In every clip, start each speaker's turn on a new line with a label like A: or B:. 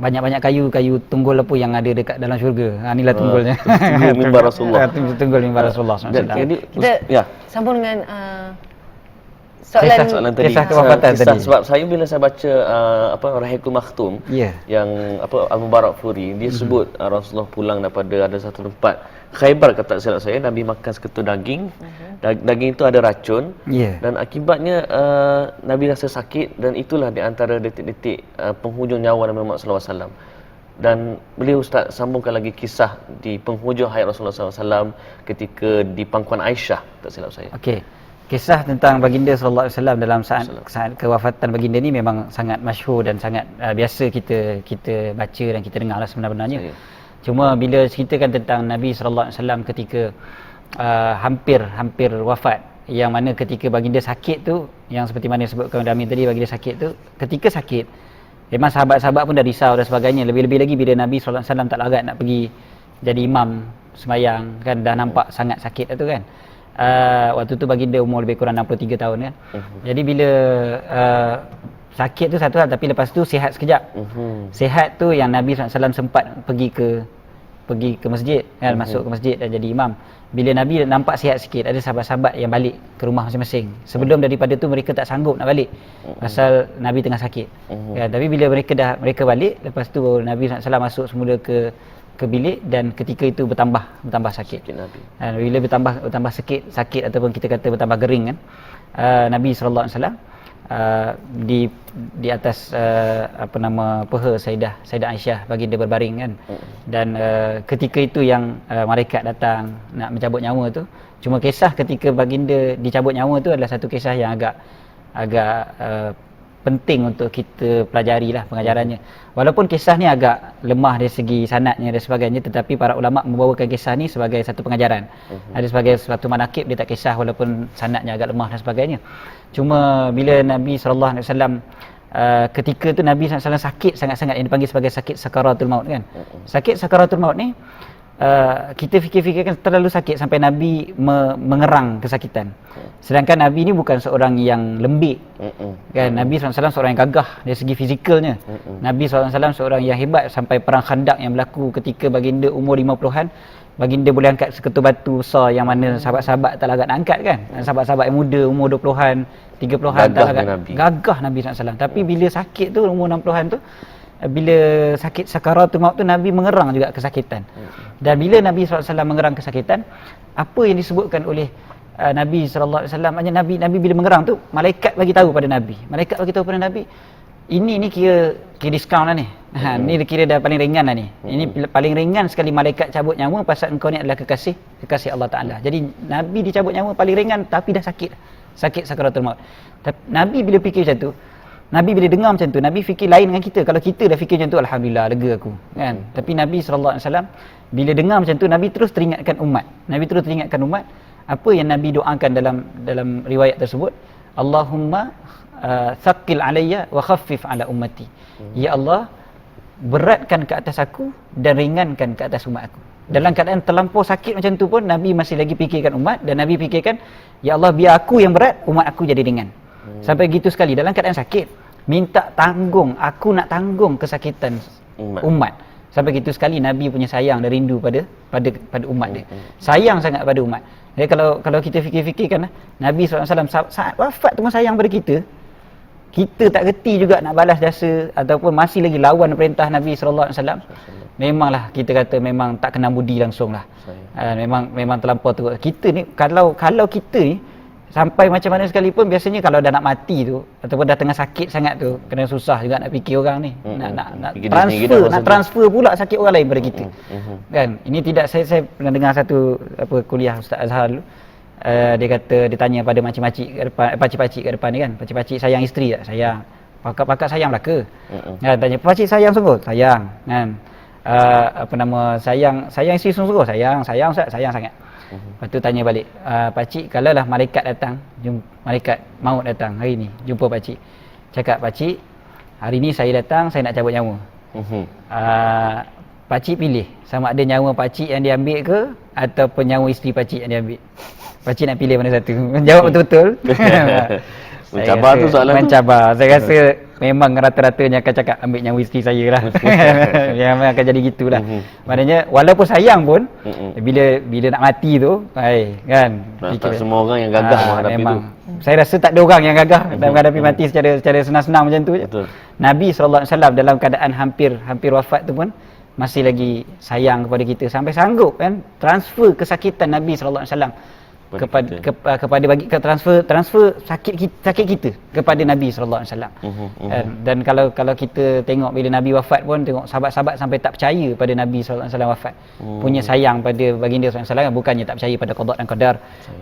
A: banyak-banyak kayu tunggul apa yang ada dekat dalam syurga. Inilah tunggulnya.
B: Tunggul mimbar Rasulullah.
A: Tunggul mimbar Rasulullah
B: Dan
A: SAW.
B: ini
C: Kita sambung dengan
B: soalan tadi.
A: Kisah kewafatan tadi.
B: Sebab saya bila saya baca Rahikul Makhtum, yang Al-Mubarak Furi, dia sebut Rasulullah pulang daripada ada satu tempat Khaybar, kata silap saya, Nabi makan seketul daging. Daging itu ada racun. Dan akibatnya Nabi rasa sakit, dan itulah di antara detik-detik penghujung nyawa Nabi Muhammad SAW. Dan beliau Ustaz sambungkan lagi kisah di penghujung hayat Rasulullah SAW ketika di pangkuan Aisyah, tak silap saya.
A: Okey. Kisah tentang baginda sallallahu alaihi wasallam dalam saat kewafatan baginda ni memang sangat masyhur dan sangat biasa kita baca dan kita dengarlah sebenarnya. Cuma bila ceritakan tentang Nabi sallallahu alaihi wasallam ketika hampir wafat, yang mana ketika baginda sakit tu, yang seperti mana sebutkan Damin tadi, baginda sakit tu, ketika sakit memang sahabat-sahabat pun dah risau dan sebagainya. Lebih-lebih lagi bila Nabi sallallahu alaihi wasallam tak larat nak pergi jadi imam sembahyang kan, dah nampak sangat sakit tu kan. Waktu tu baginda umur lebih kurang 63 tahun kan. Jadi bila sakit tu satu hal, tapi lepas tu sihat sekejap. Sihat tu yang Nabi SAW sempat pergi ke masjid kan, masuk ke masjid dan jadi imam. Bila Nabi nampak sihat sikit, ada sahabat-sahabat yang balik ke rumah masing-masing. Sebelum daripada tu mereka tak sanggup nak balik pasal Nabi tengah sakit. Kan, tapi bila mereka balik, lepas tu Nabi SAW masuk semula ke bilik, dan ketika itu bertambah sakit Nabi. Bila bertambah sakit ataupun kita kata bertambah gering kan, Nabi sallallahu alaihi wasallam di atas peha Sayyidah Aisyah baginda berbaring kan. Dan ketika itu yang malaikat datang nak mencabut nyawa tu. Cuma kisah ketika baginda dicabut nyawa tu adalah satu kisah yang agak penting untuk kita pelajari lah pengajarannya. Walaupun kisah ni agak lemah dari segi sanadnya dan sebagainya, tetapi para ulama membawakan kisah ni sebagai satu pengajaran. Ada sebagai suatu manakib, dia tak kisah walaupun sanadnya agak lemah dan sebagainya. Cuma bila Nabi SAW ketika tu Nabi SAW sakit sangat-sangat, yang dipanggil sebagai sakit sakaratul maut kan. Sakit sakaratul maut ni kita fikir-fikirkan terlalu sakit sampai Nabi mengerang kesakitan. Sedangkan Nabi ni bukan seorang yang lembik kan. Nabi SAW seorang yang gagah dari segi fizikalnya. Nabi SAW seorang yang hebat, sampai perang Khandaq yang berlaku ketika baginda umur 50-an, baginda boleh angkat seketul batu besar yang mana sahabat-sahabat tak larat nak angkat kan. Sahabat-sahabat yang muda umur 20-an, 30-an tak larat. Gagah Nabi SAW. Tapi bila sakit tu umur 60-an tu, bila sakit sakaratul maut tu, Nabi mengerang juga kesakitan. Dan bila Nabi SAW mengerang kesakitan, apa yang disebutkan oleh Nabi SAW, maknanya Nabi bila mengerang tu, malaikat bagi tahu pada Nabi. Malaikat bagi tahu pada Nabi, ini kira diskaun lah ni. Ni kira dah paling ringan lah ni. Ini paling ringan sekali malaikat cabut nyawa pasal engkau ni adalah kekasih Allah Ta'ala. Jadi Nabi dicabut nyawa paling ringan, tapi dah sakit sakaratul maut. Nabi bila fikir macam tu, Nabi bila dengar macam tu, Nabi fikir lain dengan kita. Kalau kita dah fikir macam tu, alhamdulillah, lega aku kan. Tapi Nabi SAW bila dengar macam tu, Nabi terus teringatkan umat. Apa yang Nabi doakan dalam riwayat tersebut, Allahumma thaqil alayya wa khaffif ala ummati. Ya Allah, beratkan ke atas aku dan ringankan ke atas umat aku. Dalam keadaan terlampau sakit macam tu pun, Nabi masih lagi fikirkan umat, dan Nabi fikirkan, ya Allah, biar aku yang berat, umat aku jadi ringan. Sampai gitu sekali dalam keadaan sakit, minta tanggung, aku nak tanggung kesakitan umat. Sampai gitu sekali Nabi punya sayang dan rindu pada umat dia. Sayang sangat pada umat. Jadi kalau kita fikir-fikirkan, Nabi SAW saat wafat tu pun sayang pada kita. Kita tak reti juga nak balas jasa ataupun masih lagi lawan perintah Nabi SAW. Memanglah kita kata memang tak kena budi langsung lah. Memang terlampau tu. Kita ni kalau kita ni sampai macam mana sekalipun, biasanya kalau dah nak mati tu ataupun dah tengah sakit sangat tu, kena susah juga nak fikir orang ni. Nak transfer pula sakit orang lain pada kita. Kan? Ini tidak, saya pernah dengar satu kuliah Ustaz Azhar dulu. Dia kata, dia tanya pada makcik-makcik kat depan, pakcik-pakcik kat depan ni kan. Pakcik-pakcik sayang isteri tak? Sayang. Pakak sayang belaka? Kan, tanya, pakcik sayang sungguh? Sayang. Kan? Sayang isteri sungguh? Sayang Ustaz, sayang sangat. Lepas tu tanya balik, pakcik, kalau lah malaikat datang, malaikat maut datang hari ni, jumpa pakcik, cakap, pakcik, hari ni saya datang, saya nak cabut nyawa. Pakcik pilih sama ada nyawa pakcik yang diambil ke ataupun nyawa isteri pakcik yang diambil. Pakcik nak pilih mana satu? Jawab betul-betul.
B: Mencabar tu soalan tu.
A: Mencabar. Saya rasa memang rata-ratanya akan cakap ambil nyawa isteri saya lah. Memang akan jadi gitulah. Maknanya walaupun sayang pun bila nak mati tu, kan.
B: Tak semua orang yang gagah menghadapi
A: memang.
B: itu.
A: Saya rasa tak ada orang yang gagah menghadapi mati secara senang-senang macam tu je.
B: Betul.
A: Nabi SAW dalam keadaan hampir wafat tu pun masih lagi sayang kepada kita sampai sanggup kan transfer kesakitan Nabi SAW kepada bagi transfer sakit kita kepada Nabi sallallahu alaihi wasallam. Dan kalau kita tengok bila Nabi wafat pun tengok sahabat-sahabat sampai tak percaya pada Nabi sallallahu alaihi wasallam wafat. Punya sayang pada baginda sallallahu alaihi wasallam bukannya tak percaya pada qada dan qadar.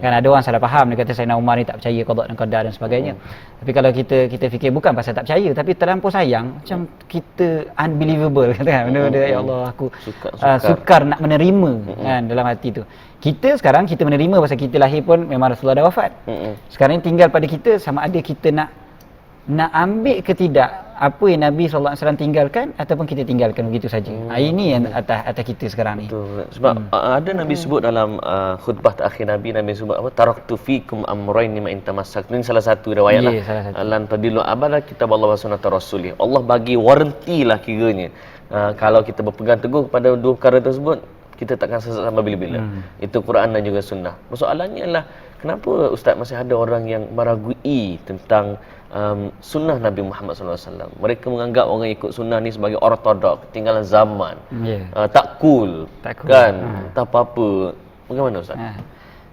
A: Kan ada orang salah faham dia kata Sayyidina Umar ni tak percaya qada dan qadar dan sebagainya. Tapi kalau kita fikir bukan pasal tak percaya tapi terlampau sayang macam kita unbelievable kata kan. Benda ya Allah aku sukar nak menerima kan dalam hati tu. Kita sekarang kita menerima pasal kita lahir pun memang Rasulullah dah wafat. Sekarang ni tinggal pada kita sama ada kita nak ambil ke tidak apa yang Nabi SAW tinggalkan ataupun kita tinggalkan begitu saja. Ini yang atas kita sekarang ni.
B: Betul. Sebab ada Nabi sebut dalam khutbah terakhir Nabi sebut apa? Taraktu fikum amrayn ma in tamassaktum. Ini salah satu riwayat lah. Lan tadillu abada kitab Allah wa sunnat Rasulih. Allah bagi waranti lah kiranya. Kalau kita berpegang teguh kepada dua perkara tersebut, kita takkan sesat sampai bila-bila. Itu Quran dan juga sunnah. Persoalannya adalah kenapa Ustaz masih ada orang yang meragui tentang sunnah Nabi Muhammad SAW. Mereka menganggap orang ikut sunnah ni sebagai ortodok, ketinggalan zaman, tak cool. Kan, tak apa-apa. Bagaimana Ustaz?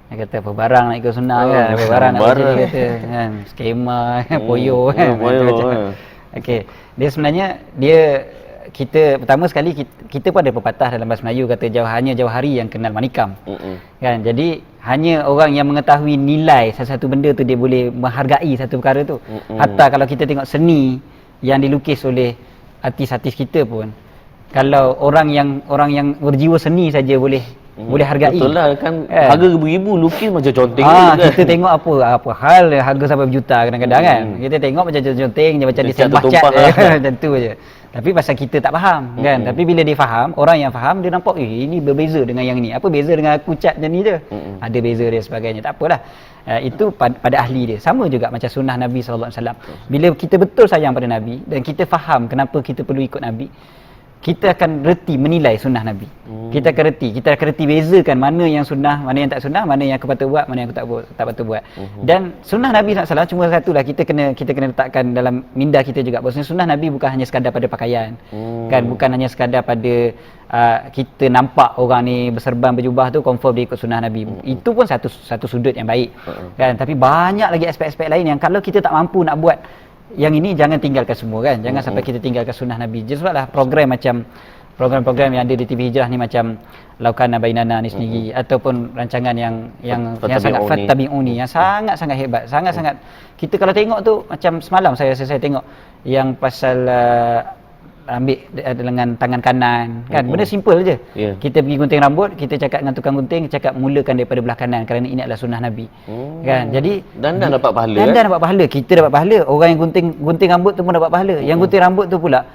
A: Dia kata apa barang nak ikut sunnah kan, apa barang nak baca dia kata kan, skema, poyo kan. Okey, dia sebenarnya kita pertama sekali kita pun ada pepatah dalam bahasa Melayu kata hanya jauh hari yang kenal manikam. Kan, jadi hanya orang yang mengetahui nilai satu benda tu dia boleh menghargai satu perkara tu. Hatta kalau kita tengok seni yang dilukis oleh artis-artis kita pun, kalau orang yang berjiwa seni saja boleh hargai.
B: Betul lah kan, harga ribu-ribu lukis macam conteng
A: kan. Kita tengok apa hal harga sampai berjuta kadang-kadang kan. Kita tengok macam conteng je, macam desain bacat macam tu je. Tapi pasal kita tak faham kan. Tapi bila dia faham, orang yang faham dia nampak ini berbeza dengan yang ni. Apa beza dengan aku cat macam ni je? Ada beza dia sebagainya. Tak apalah. Itu pada ahli dia. Sama juga macam sunnah Nabi sallallahu alaihi wasallam. Bila kita betul sayang pada Nabi dan kita faham kenapa kita perlu ikut Nabi, kita akan reti menilai sunnah Nabi. Kita akan reti bezakan mana yang sunnah, mana yang tak sunnah, mana yang aku patut buat, mana yang aku tak patut buat. Dan sunnah Nabi SAW cuma satulah, kita kena letakkan dalam minda kita juga. Maksudnya sunnah Nabi bukan hanya sekadar pada pakaian. Kan, bukan hanya sekadar pada kita nampak orang ni berserban berjubah tu confirm dia ikut sunnah Nabi. Itu pun satu sudut yang baik. Kan, tapi banyak lagi aspek-aspek lain yang kalau kita tak mampu nak buat yang ini, jangan tinggalkan semua kan. Jangan sampai kita tinggalkan sunnah Nabi. Jadi sebablah program-program yang ada di TV Hijrah ni macam Laukana Bainana ni sendiri, ataupun rancangan yang sangat Fattabi'uni, yang sangat-sangat hebat. Sangat-sangat kita kalau tengok tu macam semalam saya tengok yang pasal ambil dengan tangan kanan kan, benda simple je. Kita pergi gunting rambut, kita cakap dengan tukang gunting, cakap mulakan daripada belah kanan kerana ini adalah sunnah Nabi. Kan, jadi dan dapat pahala. Dan dapat pahala, kita dapat pahala, orang yang gunting rambut tu pun dapat pahala. Yang gunting rambut tu pula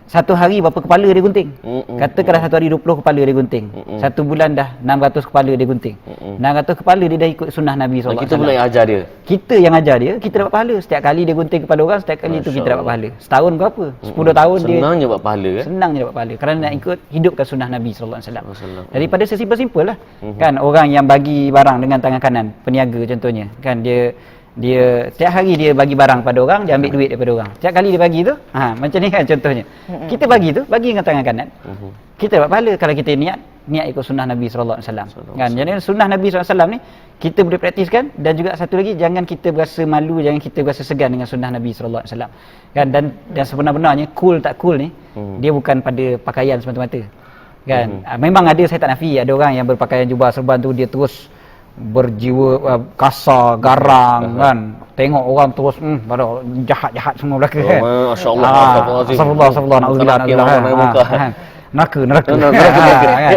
A: satu hari berapa kepala dia gunting? Katakanlah satu hari 20 kepala dia gunting. Satu bulan dah 600 kepala dia gunting. 600 kepala dia dah ikut sunnah Nabi SAW.
B: Kita pula yang ajar dia.
A: Kita yang ajar dia, kita dapat pahala. Setiap kali dia gunting kepala orang, setiap kali itu kita dapat pahala. Setahun ke apa? 10 tahun dia.
B: Senang je dapat pahala kan? Senang
A: je dapat pahala. Kerana nak ikut hidupkan sunnah Nabi SAW. Daripada sesimpel-simpel lah. Kan, orang yang bagi barang dengan tangan kanan, peniaga contohnya. Kan, dia setiap hari dia bagi barang pada orang, dia ambil duit daripada orang. Setiap kali dia bagi tu, macam ni kan contohnya. Kita bagi dengan tangan kanan. Kita dapat pahala kalau kita niat ikut sunnah Nabi sallallahu alaihi wasallam. Kan, jadi sunnah Nabi sallallahu alaihi wasallam ni kita boleh praktiskan. Dan juga satu lagi, jangan kita berasa malu, jangan kita berasa segan dengan sunnah Nabi sallallahu alaihi wasallam. Kan, dan sebenar-benarnya cool tak cool ni dia bukan pada pakaian semata-mata. Kan, memang ada, saya tak nafi ada orang yang berpakaian jubah serban tu dia terus berjiwa kasar, garang kan. Tengok orang terus jahat-jahat semua belaka kan.
B: Masya-Allah,
A: astagfirullah, naudzubillah. Neraka.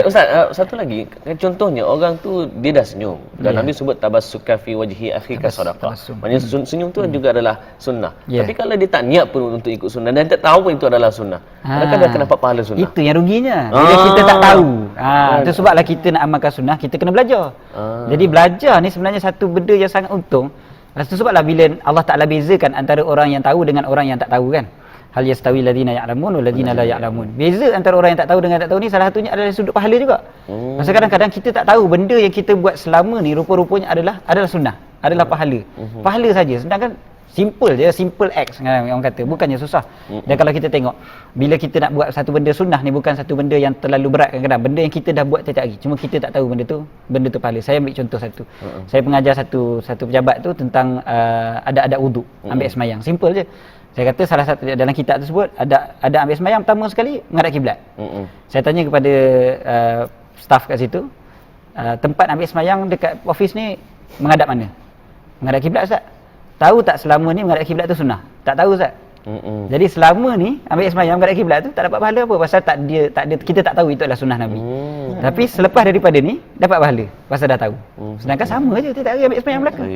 B: Ustaz, satu lagi, contohnya orang tu dia dah senyum dan Nabi sebut tabassuka fi wajhi akhika sadaqah. Maksudnya senyum tu juga adalah sunnah. Tapi kalau dia tak niat pun untuk ikut sunnah dan tak tahu pun itu adalah sunnah, adakah dia akan dapat pahala sunnah?
A: Itu yang ruginya. Bila kita tak tahu. Itu sebablah kita nak amalkan sunnah, kita kena belajar. Jadi belajar ni sebenarnya satu benda yang sangat untung. Itu sebablah bila Allah Ta'ala bezakan antara orang yang tahu dengan orang yang tak tahu kan. hal yastawi alladziina ya'lamun wal ladziina la ya'lamun. Beza antara orang yang tak tahu dengan tak tahu ni salah satunya adalah sudut pahala juga. Masa kadang-kadang kita tak tahu benda yang kita buat selama ni rupa-rupanya adalah sunnah, adalah pahala. Pahala saja. Sedangkan simple je, simple acts kan orang kata, bukannya susah. Dan kalau kita tengok bila kita nak buat satu benda sunnah ni bukan satu benda yang terlalu berat kadang-kadang, benda yang kita dah buat tiap hari, cuma kita tak tahu benda tu pahala. Saya ambil contoh satu. Saya pengajar satu pejabat tu tentang adab-adab wuduk, ambil semayang. Simple je. Saya kata salah satu dalam kitab tersebut ada ambil semayang pertama sekali menghadap kiblat. Saya tanya kepada staff kat situ, tempat ambil semayang dekat office ni menghadap mana? Menghadap kiblat Ustaz? Tahu tak selama ni menghadap kiblat tu sunnah? Tak tahu Ustaz. Jadi selama ni ambil semayang menghadap kiblat tu tak dapat pahala apa? Pasal kita tak tahu itu adalah sunnah Nabi. Tapi selepas daripada ni dapat pahala pasal dah tahu. Sedangkan sama je tiap hari ambil semayang belakang.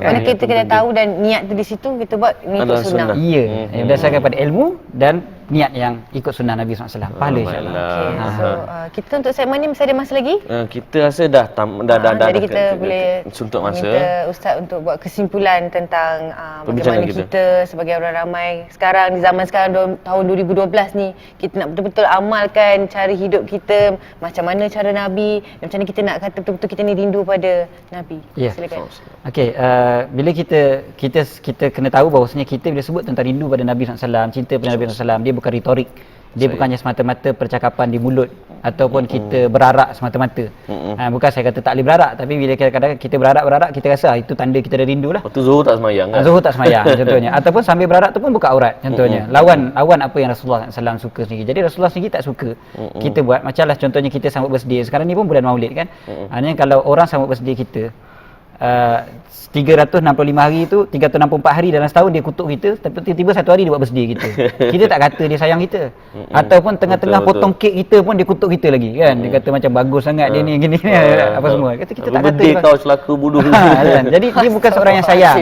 C: Mana kita kena tahu dan niat tu di situ kita buat ni ikut sunnah.
A: Ya, berdasarkan pada ilmu dan niat yang ikut sunnah Nabi SAW. Pahala insya-Allah.
C: So kita untuk segmen ni masih ada masa lagi?
B: Kita rasa dah
C: jadi kita boleh
B: suntuk masa.
C: Minta Ustaz untuk buat kesimpulan tentang bagaimana kita sebagai orang ramai sekarang di zaman sekarang tahun 2012 ni kita nak betul-betul amalkan cara hidup kita, macam mana cara Nabi, dan macam mana kita nak kata betul-betul kita ni rindu pada Nabi. Silakan.
A: Okey, bila kita kena tahu bahawasanya kita bila sebut tentang rindu pada Nabi SAW, cinta pada Nabi SAW, dia bukan retorik. Dia bukannya semata-mata percakapan di mulut ataupun kita berarak semata-mata. Bukan saya kata tak boleh berarak, tapi bila kadang-kadang kita berarak kita rasa itu tanda kita dah rindu lah.
B: Waktu Zuhur tak semayang kan?
A: Zuhur tak semayang contohnya. Ataupun sambil berarak tu pun buka aurat contohnya. Lawan apa yang Rasulullah SAW suka sendiri. Jadi Rasulullah sendiri tak suka kita buat. Macamlah contohnya kita sambut birthday. Sekarang ni pun bulan Maulid kan. Hanya kalau orang sambut birthday kita 365 hari tu, 364 hari dalam setahun dia kutuk kita, tapi tiba-tiba satu hari dia buat birthday kita. Kita tak kata dia sayang kita. Ataupun tengah-tengah potong kek kita pun dia kutuk kita lagi kan. Dia kata macam bagus sangat dia ni gini apa semua. Kata kita tak kata
B: dia kau celaka bodoh.
A: Kan? Jadi dia bukan seorang yang sayang.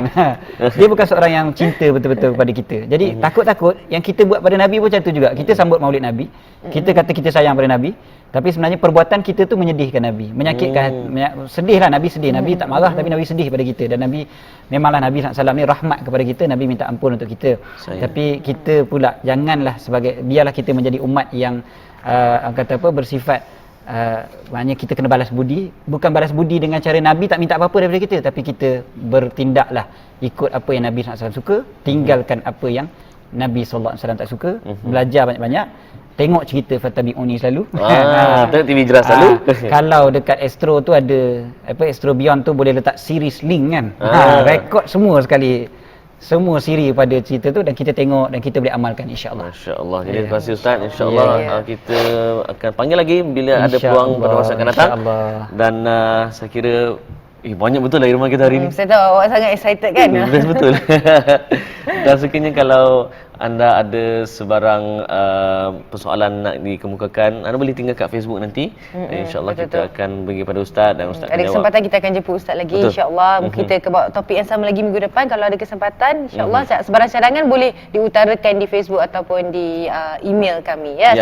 A: Dia bukan seorang yang cinta betul-betul kepada kita. Jadi takut-takut yang kita buat pada Nabi pun macam tu juga. Kita sambut Maulid Nabi, kita kata kita sayang pada Nabi, tapi sebenarnya perbuatan kita tu menyedihkan Nabi, menyakitkan, sedihlah Nabi sedih. Nabi tak marah tapi Nabi sedih pada kita. Dan Nabi, memanglah Nabi SAW ni rahmat kepada kita, Nabi minta ampun untuk kita. Tapi kita pula janganlah biarlah kita menjadi umat yang kata apa, bersifat maknanya kita kena balas budi. Bukan balas budi dengan cara Nabi tak minta apa-apa daripada kita, tapi kita bertindaklah ikut apa yang Nabi SAW suka, tinggalkan apa yang Nabi SAW tak suka. Belajar banyak-banyak, tengok cerita Fatabi'uni selalu.
B: Tengok TV Jelas selalu.
A: Kalau dekat Astro tu ada Astro Beyond tu boleh letak series link kan. Rekod semua sekali, semua siri pada cerita tu, dan kita tengok dan kita boleh amalkan insya-Allah.
B: Masya-Allah. Jadi terima kasih Ustaz. Insya-Allah kita akan panggil lagi bila ada peluang pada masa akan datang. Dan saya kira banyak betul dari rumah kita hari ni.
C: Saya tahu awak sangat excited kan?
B: Betul. Dan sekiranya kalau anda ada sebarang persoalan nak dikemukakan, anda boleh tinggal kat Facebook nanti. InsyaAllah kita akan bagi pada Ustaz dan Ustaz
C: ada kesempatan kita akan jemput Ustaz lagi insyaAllah. Kita ke bawa topik yang sama lagi minggu depan kalau ada kesempatan insyaAllah. Sebarang cadangan boleh diutarakan di Facebook ataupun di email kami ya.